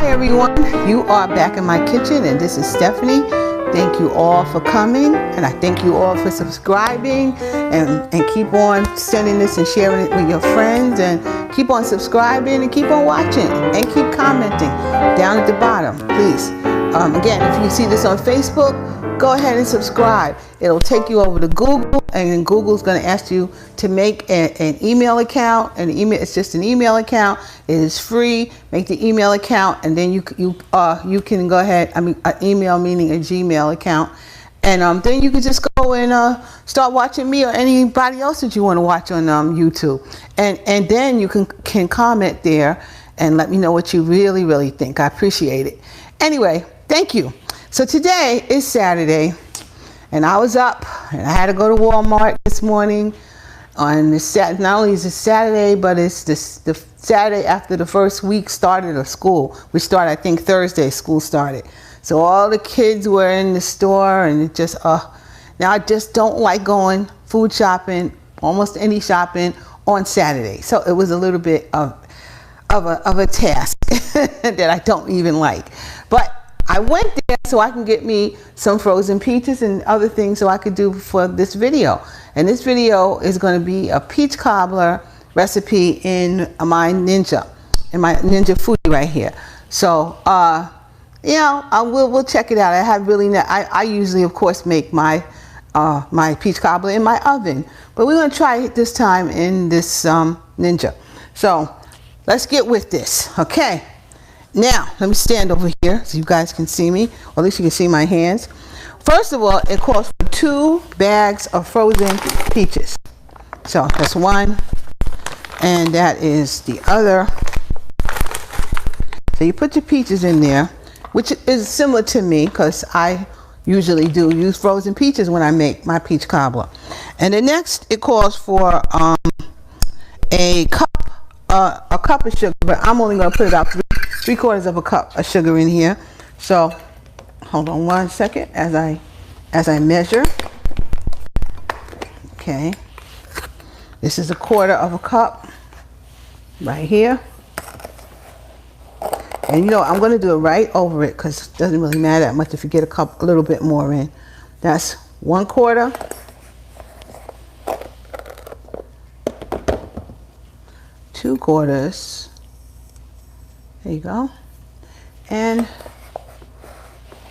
everyone, you are back in my kitchen and this is Stephanie. Thank you all for coming, and I thank you all for subscribing and keep on sending this and sharing it with your friends, and keep on subscribing and keep on watching and keep commenting down at the bottom, please. Again, if you see this on Facebook, go ahead and subscribe. It'll take you over to Google, and then Google's going to ask you to make an email account. And it's just an email account. It is free. Make the email account, and then you can go ahead. An email meaning a Gmail account, and then you can just go and start watching me or anybody else that you want to watch on YouTube, and then you can comment there and let me know what you really think. I appreciate it. Anyway, thank you. So today is Saturday, and I was up and I had to go to Walmart this morning on this Saturday. Not only is it Saturday, but it's the Saturday after the first week started of school. We started, I think, Thursday, school started. So all the kids were in the store, and it just, now I just don't like going food shopping, almost any shopping on Saturday. So it was a little bit of a task that I don't even like. But I went there so I can get me some frozen peaches and other things so I could do for this video. And this video is going to be a peach cobbler recipe in my Ninja Foodi right here. So, we'll check it out. I have really not, I usually, of course, make my peach cobbler in my oven, but we're going to try it this time in this Ninja. So let's get with this, okay? Now, let me stand over here so you guys can see me, or at least you can see my hands. First of all, it calls for 2 bags of frozen peaches. So that's one, and that is the other. So you put your peaches in there, which is similar to me because I usually do use frozen peaches when I make my peach cobbler. And the next, it calls for a cup of sugar, but I'm only going to put about 3/4 of a cup of sugar in here. So hold on one second as I measure. Okay, this is 1/4 of a cup right here, and I'm going to do it right over it because it doesn't really matter that much if you get a little bit more in. That's 1/4. 2/4. There you go. And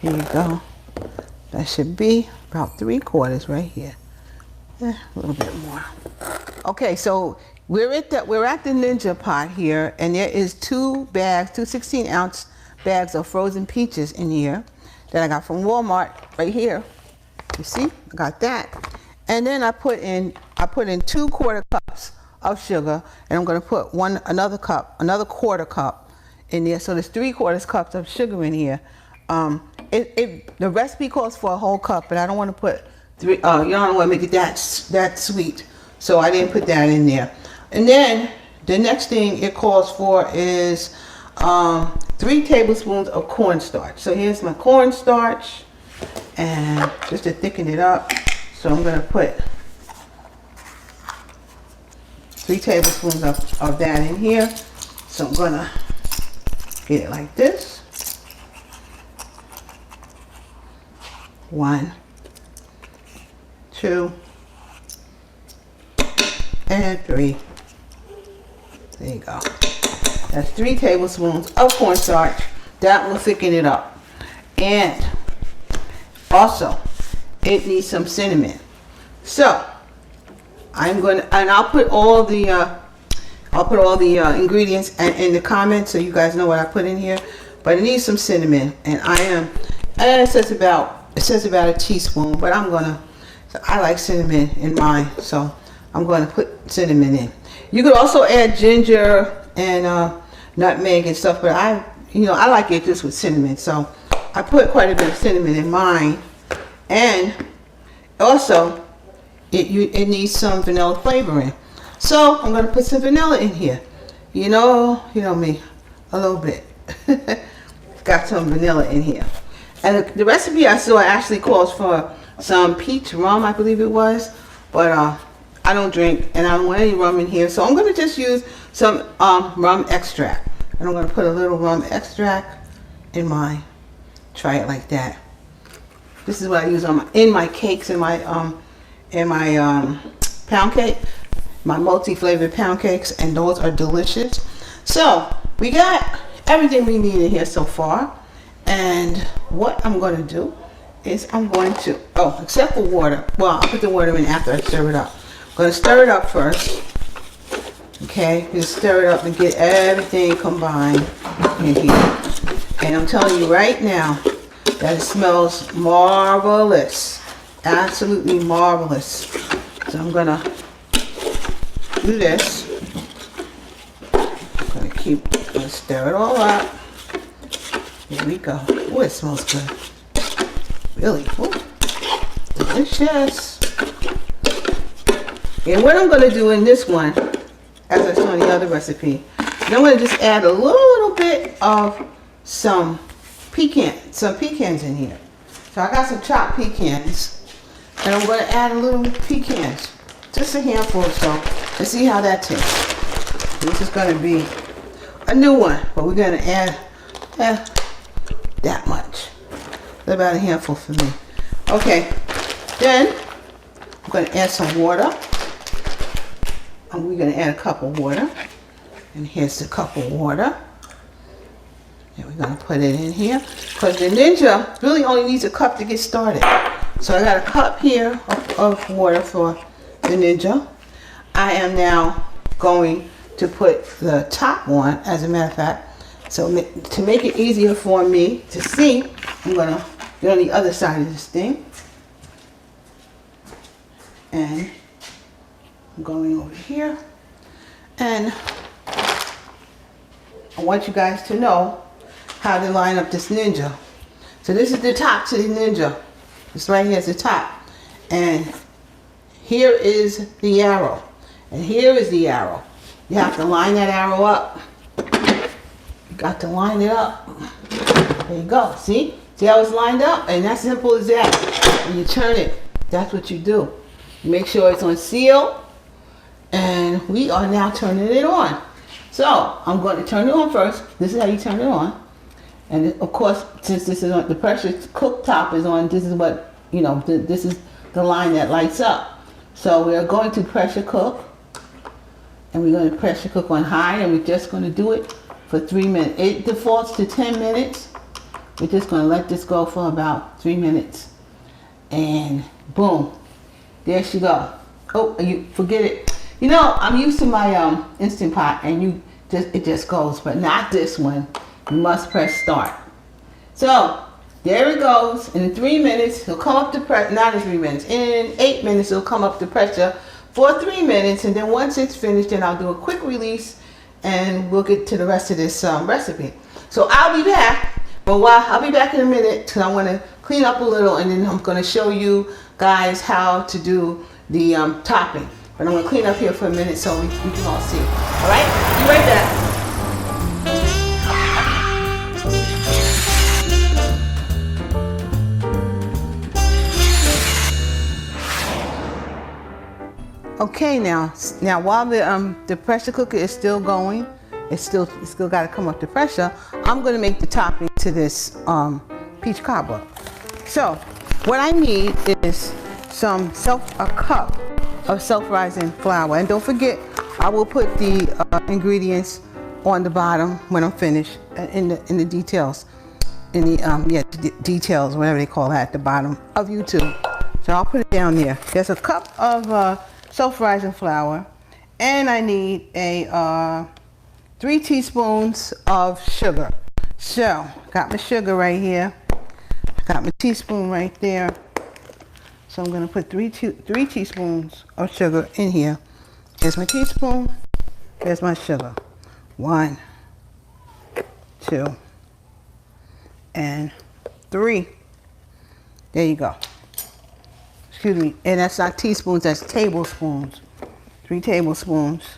here you go. That should be about 3/4 right here. A little bit more. Okay, so we're at the Ninja pot here, and there is 2 16-ounce bags of frozen peaches in here that I got from Walmart right here. You see, I got that. And then I put in 2/4 cups of sugar, and I'm going to put another 1/4 cup in there. So there's 3/4 cups of sugar in here. The recipe calls for a whole cup, but I don't want to put you don't want to make it that sweet, so I didn't put that in there. And then the next thing it calls for is 3 tablespoons of cornstarch. So here's my cornstarch, and just to thicken it up, so I'm going to put 3 tablespoons of that in here. So I'm going to get it like this. 1, 2, and 3. There you go. That's 3 tablespoons of cornstarch. That will thicken it up. And also, it needs some cinnamon. So I'll put all the ingredients in the comments so you guys know what I put in here. But it needs some cinnamon, and it says about a teaspoon, but I like cinnamon in mine, so I'm going to put cinnamon in. You could also add ginger and nutmeg and stuff, but I like it just with cinnamon, so I put quite a bit of cinnamon in mine. And also it needs some vanilla flavoring, so I'm going to put some vanilla in here. You know me, a little bit. Got some vanilla in here. And the recipe I saw actually calls for some peach rum, I believe it was, but I don't drink and I don't want any rum in here, so I'm going to just use some rum extract. And I'm going to put a little rum extract in my, try it like that. This is what I use on in my cakes, in my pound cake, my multi-flavored pound cakes, and those are delicious. So we got everything we need in here so far, and what I'm going to do is I'm going to, oh, except for water. Well, I'll put the water in after I stir it up. I'm going to stir it up first. Okay, just stir it up and get everything combined in here. And I'm telling you right now that it smells marvelous. Absolutely marvelous. So I'm going to do this. I'm going to stir it all up. Here we go. Oh, it smells good. Really. Ooh, delicious. And what I'm going to do in this one, as I saw in the other recipe, I'm going to just add a little bit of some pecans in here. So I got some chopped pecans, and I'm going to add a little pecans, just a handful or so, to see how that tastes. This is going to be a new one, but we're going to add that much, about a handful for me. Okay, then I'm going to add some water. And we're going to add a cup of water. And here's the cup of water. And we're going to put it in here. Because the Ninja really only needs a cup to get started. So I got a cup here of water for the Ninja. I am now going to put the top one, as a matter of fact. So to make it easier for me to see, I'm going to get on the other side of this thing. And I'm going over here, and I want you guys to know how to line up this Ninja. So this is the top to the Ninja. This right here is the top, and here is the arrow, and here is the arrow. You have to line that arrow up. You got to line it up. There you go. See how it's lined up? And that's simple as that. When you turn it, that's what you do. You make sure it's on seal. And we are now turning it on. So I'm going to turn it on first. This is how you turn it on. And of course, since this is on, the pressure cooktop is on, this is what, you know, this is the line that lights up. So we are going to pressure cook. And we're going to pressure cook on high, and we're just going to do it for 3 minutes. It defaults to 10 minutes. We're just going to let this go for about 3 minutes. And boom, there she go. Oh, you forget it. You know, I'm used to my Instant Pot, and it just goes, but not this one. You must press start. So there it goes. In 3 minutes, it'll come up to pressure. Not in 3 minutes. In 8 minutes, it'll come up to pressure for 3 minutes, and then once it's finished, then I'll do a quick release, and we'll get to the rest of this recipe. So I'll be back, but I'll be back in a minute because I want to clean up a little, and then I'm going to show you guys how to do the topping. But I'm going to clean up here for a minute so we can all see. All right? Be right back. Okay, now while the pressure cooker is still going, it's still got to come up to pressure. I'm going to make the topping to this peach cobbler. So what I need is a cup of self-rising flour, and don't forget, I will put the ingredients on the bottom when I'm finished in the details, in the details, whatever they call that, at the bottom of YouTube. So I'll put it down there. There's a cup of self-rising flour, and I need 3 teaspoons of sugar. So got my sugar right here, got my teaspoon right there. So I'm going to put 3 teaspoons of sugar in here. There's my teaspoon, there's my sugar. 1, 2, and 3. There you go. Excuse me, and that's not teaspoons, that's tablespoons. 3 tablespoons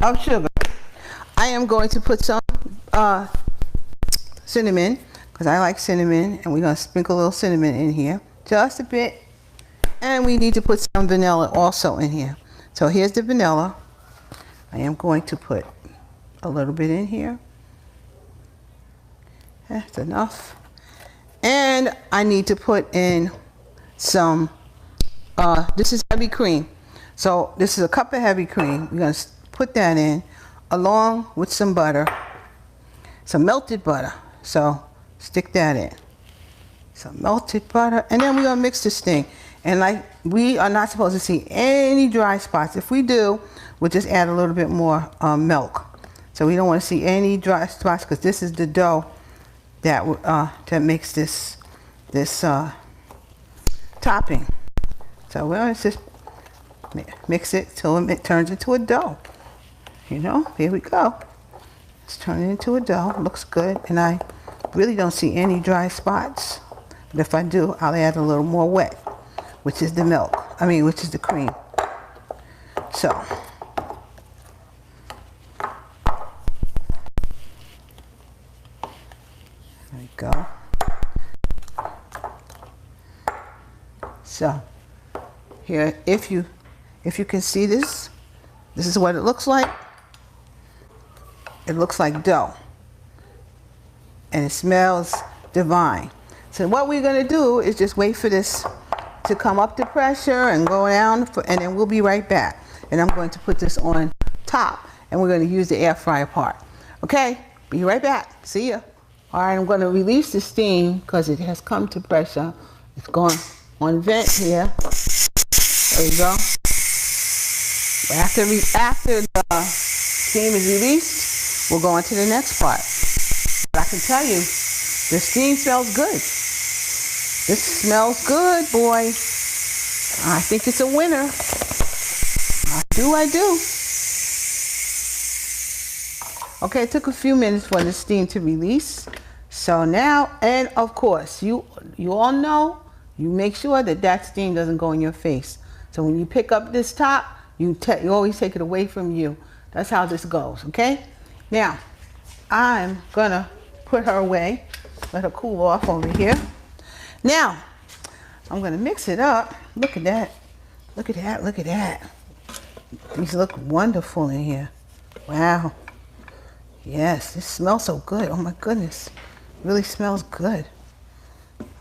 of sugar. I am going to put some cinnamon, because I like cinnamon, and we're going to sprinkle a little cinnamon in here, just a bit. And we need to put some vanilla also in here. So here's the vanilla. I am going to put a little bit in here. That's enough. And I need to put in some, this is heavy cream. So this is a cup of heavy cream. We're going to put that in along with some butter, some melted butter. So stick that in. Some melted butter. And then we're going to mix this thing. And like, we are not supposed to see any dry spots. If we do, we'll just add a little bit more milk. So we don't want to see any dry spots because this is the dough that makes this topping. So we'll just mix it till it turns into a dough. You know, here we go. It's turning into a dough. Looks good, and I really don't see any dry spots. But if I do, I'll add a little more wet, which is the milk. Which is the cream. So there we go. So here, if you can see this is what it looks like. It looks like dough, and it smells divine. So what we're going to do is just wait for this to come up to pressure and go down, and then we'll be right back. And I'm going to put this on top, and we're going to use the air fryer part. Okay, be right back. See ya. All right, I'm going to release the steam because it has come to pressure. It's going on vent here. There we go. After the steam is released, we'll go on to the next part. But I can tell you, the steam smells good. This smells good, boy. I think it's a winner. I do. Okay, it took a few minutes for the steam to release. So now, and of course, you all know, you make sure that steam doesn't go in your face. So when you pick up this top, you always take it away from you. That's how this goes, okay? Now, I'm gonna put her away, let her cool off over here. Now, I'm gonna mix it up. Look at that. Look at that, look at that. These look wonderful in here. Wow. Yes, this smells so good. Oh my goodness. It really smells good.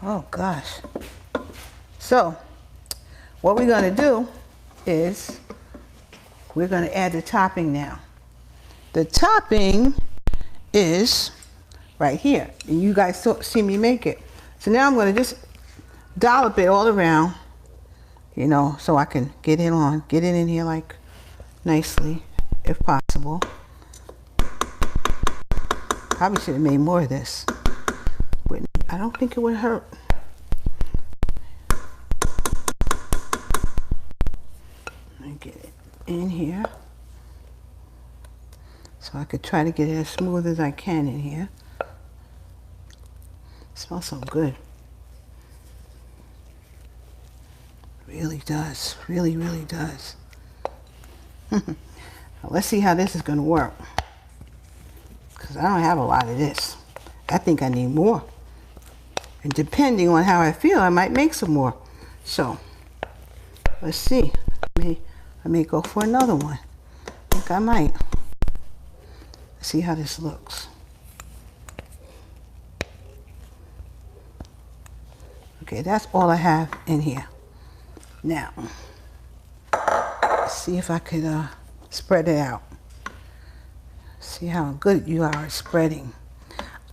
Oh gosh. So, what we're gonna do is we're gonna add the topping now. The topping is right here. And you guys see me make it. So now I'm going to just dollop it all around, you know, so I can get it in here like nicely, if possible. Probably should have made more of this. I don't think it would hurt. Let me get it in here. So I could try to get it as smooth as I can in here. It smells so good. Really does. Really, really does. Now let's see how this is going to work. Because I don't have a lot of this. I think I need more. And depending on how I feel, I might make some more. So, let's see. I may go for another one. I think I might. See how this looks. Okay, that's all I have in here. Now, let's see if I could spread it out. See how good you are at spreading.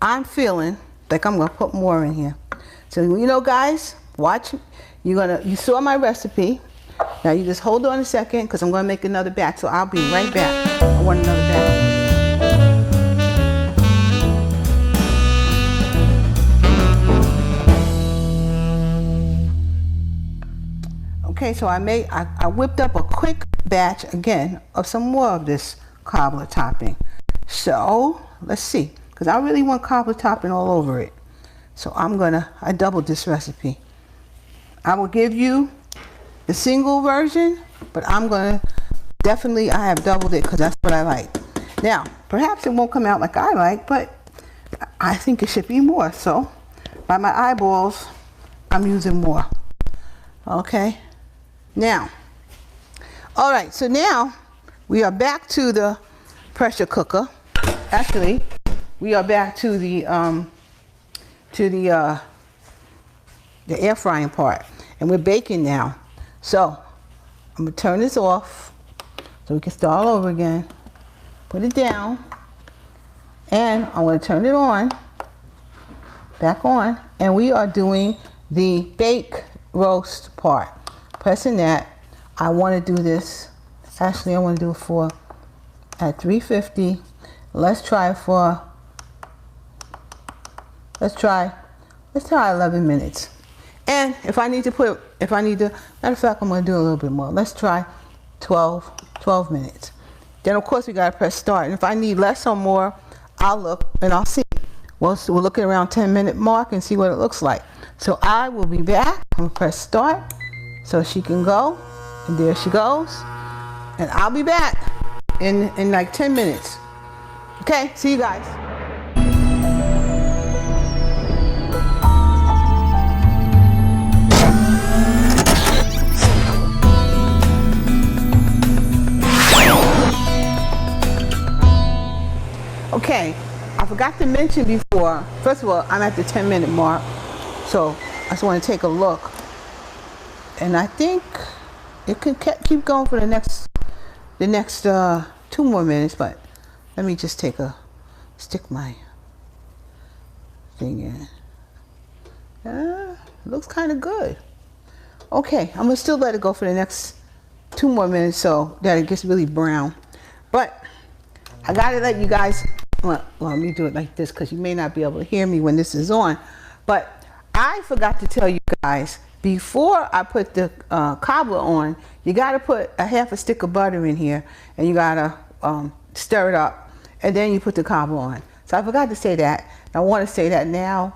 I'm feeling like I'm gonna put more in here. So you know, guys, watch. You saw my recipe. Now you just hold on a second because I'm gonna make another batch. So I'll be right back. I want another batch. Okay, so I whipped up a quick batch again of some more of this cobbler topping. So let's see, because I really want cobbler topping all over it. So I doubled this recipe. I will give you the single version, but I have doubled it because that's what I like. Now, perhaps it won't come out like I like, but I think it should be more. So by my eyeballs, I'm using more. Okay. Now, all right, so now we are back to the pressure cooker. Actually, we are back to the the air frying part, and we're baking now. So I'm gonna turn this off so we can start all over again. Put it down, and I'm gonna turn it on, back on, and we are doing the bake roast part. Pressing that. I want to do this. Actually, I want to do it at 350. Let's try 11 minutes. And if I need to, matter of fact, I'm going to do a little bit more. Let's try 12 minutes. Then of course we got to press start. And if I need less or more, I'll look and I'll see. We'll look at around 10-minute mark and see what it looks like. So I will be back. I'm going to press start so she can go. And there she goes. And I'll be back in like 10 minutes. Okay, see you guys. Okay, I forgot to mention before, first of all, I'm at the 10-minute mark, so I just want to take a look. And I think it can keep going for the next 2 more minutes, but let me just stick my thing in. Looks kind of good. Okay, I'm gonna still let it go for the next 2 more minutes so that it gets really brown. But I gotta let you guys, well, let me do it like this because you may not be able to hear me when this is on. But I forgot to tell you guys, before I put the cobbler on, you gotta put a half a stick of butter in here, and you gotta stir it up, and then you put the cobbler on. So I forgot to say that. I want to say that now.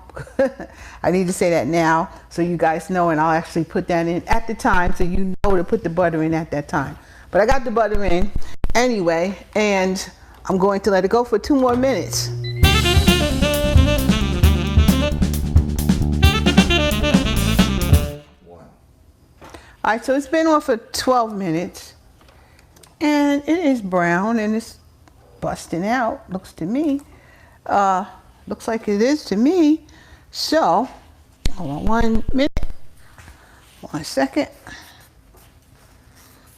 I need to say that now so you guys know, and I'll actually put that in at the time so you know to put the butter in at that time. But I got the butter in anyway, and I'm going to let it go for 2 more minutes. All right, so it's been on for 12 minutes, and it is brown, and it's busting out, looks to me. Looks like it is to me. So, hold on 1 minute, 1 second.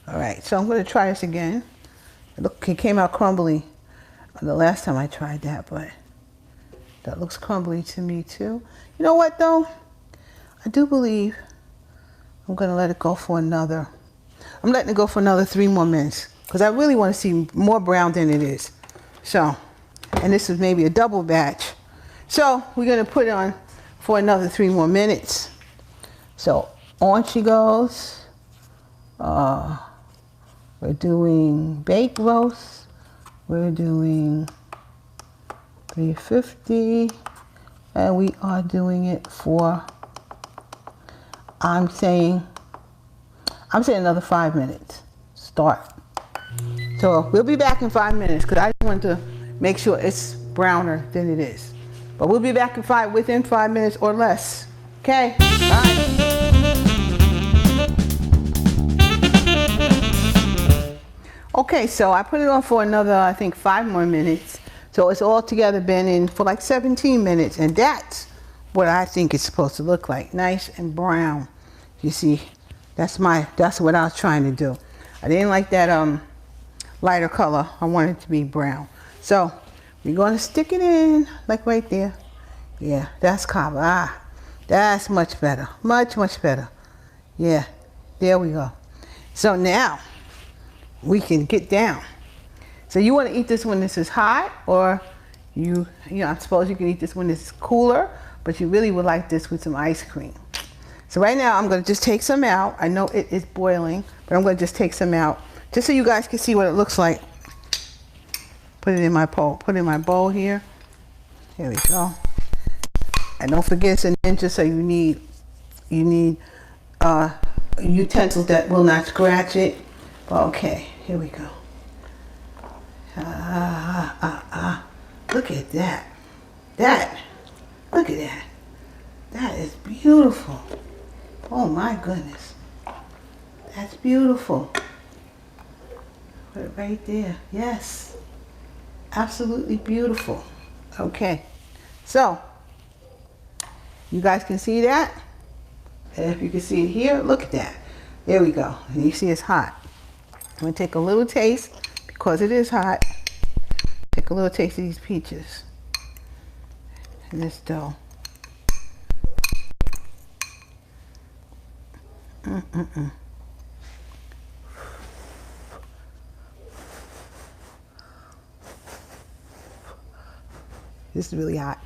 All right, so I'm going to try this again. Look, it came out crumbly the last time I tried that, but that looks crumbly to me too. You know what though? I do believe I'm going to let it go for another. I'm letting it go for another 3 more minutes because I really want to see more brown than it is. So, and this is maybe a double batch. So we're going to put it on for another 3 more minutes. So on she goes. We're doing bake roast. We're doing 350. And we are doing it for, I'm saying another 5 minutes. Start. So we'll be back in 5 minutes because I want to make sure it's browner than it is. But we'll be back within 5 minutes or less. Okay? Bye. Okay, so I put it on for another, I think, 5 more minutes. So it's all together been in for like 17 minutes. And that's what I think it's supposed to look like. Nice and brown. You see, that's what I was trying to do. I didn't like that lighter color. I want it to be brown. So we're going to stick it in, like right there. Yeah, that's cobbler. Ah, that's much better. Much, much better. Yeah, there we go. So now we can get down. So you want to eat this when this is hot, or you know, I suppose you can eat this when it's cooler, but you really would like this with some ice cream. So right now I'm going to just take some out. I know it is boiling, but I'm going to just take some out just so you guys can see what it looks like. Put it in my bowl. Put it in my bowl here. Here we go. And don't forget it's a Ninja, so you need utensils that will not scratch it. Okay, here we go. Look at that. Look at that. That is beautiful. Oh my goodness. That's beautiful. Put it right there. Yes. Absolutely beautiful. Okay. So, You guys can see that? And if you can see it here, look at that. There we go. And you see it's hot. I'm going to take a little taste because it is hot. Take a little taste of these peaches and this dough. This is really hot.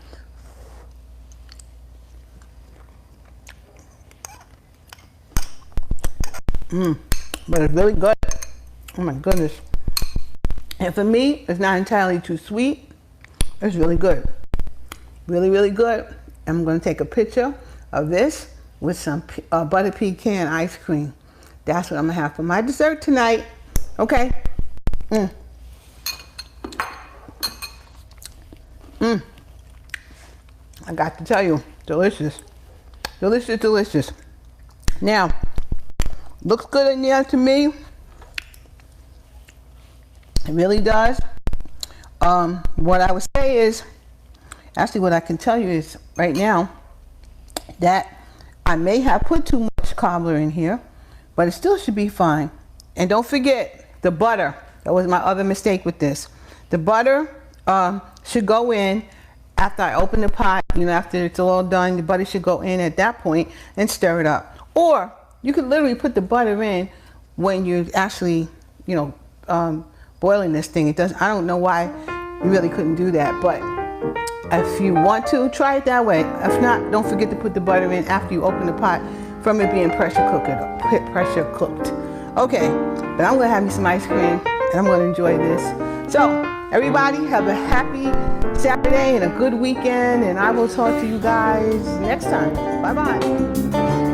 But it's really good. Oh my goodness. And for me, it's not entirely too sweet. It's really good. Really, really good. I'm going to take a picture of this with some butter pecan ice cream. That's what I'm going to have for my dessert tonight. Okay. I got to tell you, delicious. Delicious, delicious. Now, looks good in there to me. It really does. What I would say is, actually what I can tell you is right now that I may have put too much cobbler in here, but it still should be fine. And don't forget the butter. That was my other mistake with this. The butter should go in after I open the pot. You know, after it's all done, the butter should go in at that point and stir it up. Or you could literally put the butter in when you're actually, you know, boiling this thing. It does. I don't know why you really couldn't do that, but if you want to, try it that way. If not, don't forget to put the butter in after you open the pot from it being pressure cooked. Okay, but I'm gonna have me some ice cream and I'm gonna enjoy this. So everybody have a happy Saturday and a good weekend, and I will talk to you guys next time. Bye bye.